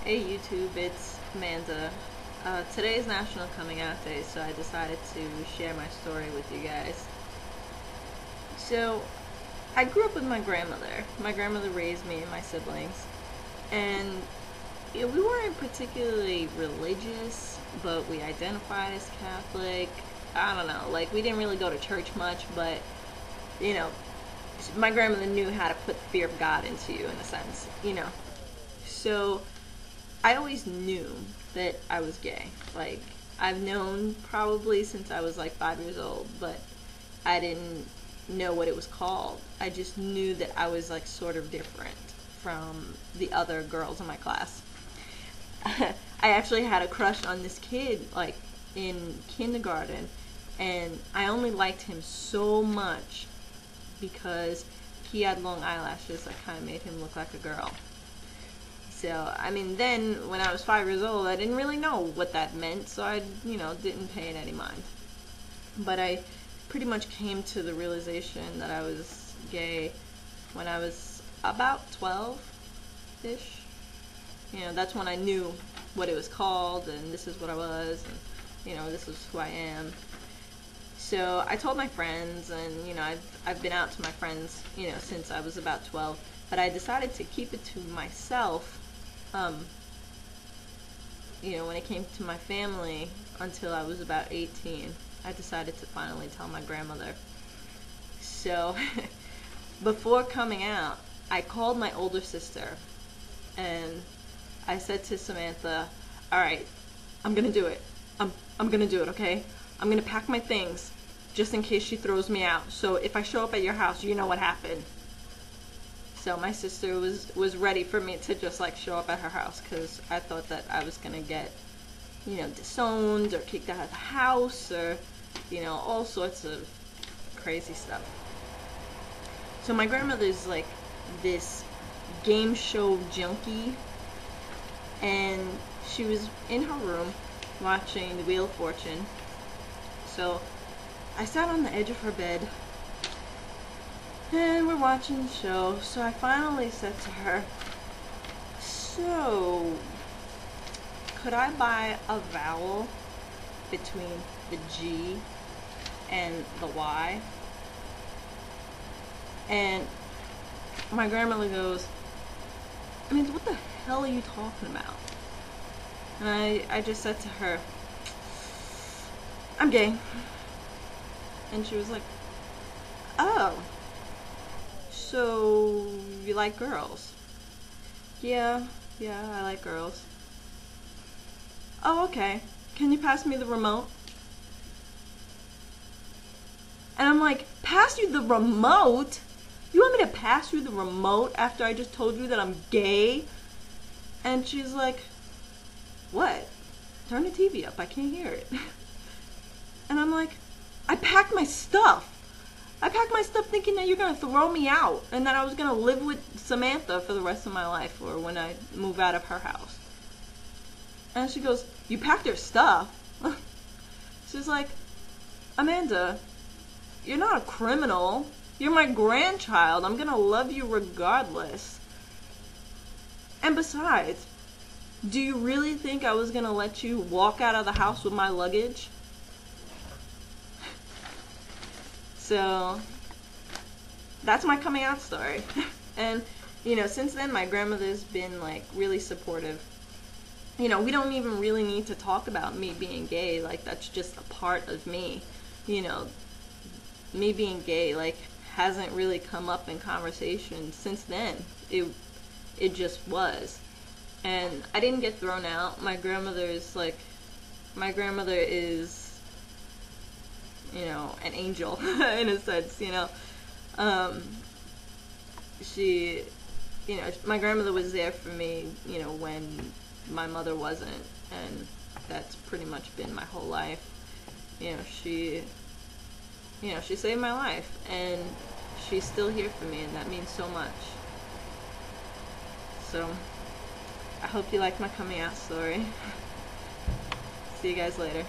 Hey YouTube, it's Amanda. Today is National Coming Out Day, so I decided to share my story with you guys. So, I grew up with my grandmother. My grandmother raised me and my siblings, and we weren't particularly religious, but we identified as Catholic. I don't know, like we didn't really go to church much, but you know, my grandmother knew how to put the fear of God into you in a sense. So I always knew that I was gay. Like, I've known probably since I was like 5 years old, but I didn't know what it was called. I just knew that I was like sort of different from the other girls in my class. I actually had a crush on this kid like in kindergarten, and I only liked him so much because he had long eyelashes that kind of made him look like a girl. So, I mean, then when I was 5 years old, I didn't really know what that meant, so I, didn't pay it any mind. But I pretty much came to the realization that I was gay when I was about 12-ish. That's when I knew what it was called, and this is what I was, and, this is who I am. So I told my friends, and, I've been out to my friends, since I was about 12, but I decided to keep it to myself when it came to my family until I was about 18. I decided to finally tell my grandmother. So, before coming out, I called my older sister and I said to Samantha, alright, I'm gonna do it. I'm gonna do it, okay? I'm gonna pack my things just in case she throws me out. So if I show up at your house, you know what happened. So my sister was ready for me to just like show up at her house because I thought that I was gonna get, disowned or kicked out of the house or, all sorts of crazy stuff. So my grandmother's like this game show junkie, and she was in her room watching the Wheel of Fortune. So I sat on the edge of her bed and we're watching the show. So I finally said to her, so could I buy a vowel between the G and the Y? And my grandmother goes, I mean, what the hell are you talking about? And I just said to her, I'm gay. And she was like, oh, so you like girls? Yeah, I like girls. Oh, okay. Can you pass me the remote? And I'm like, pass you the remote? You want me to pass you the remote after I just told you that I'm gay? And she's like, what? Turn the TV up, I can't hear it. And I'm like, I packed my stuff. I packed my stuff thinking that you're going to throw me out and that I was going to live with Samantha for the rest of my life or when I move out of her house. And she goes, you packed your stuff? She's like, Amanda, you're not a criminal. You're my grandchild. I'm going to love you regardless. And besides, do you really think I was going to let you walk out of the house with my luggage? So, that's my coming out story. And, since then my grandmother's been like really supportive. We don't even really need to talk about me being gay. Like, that's just a part of me. Me being gay, like, hasn't really come up in conversation since then. It just was. And I didn't get thrown out. My grandmother is, an angel in a sense, she, my grandmother was there for me, when my mother wasn't, and that's pretty much been my whole life. She saved my life, and she's still here for me, and that means so much. So, I hope you like my coming out story. See you guys later.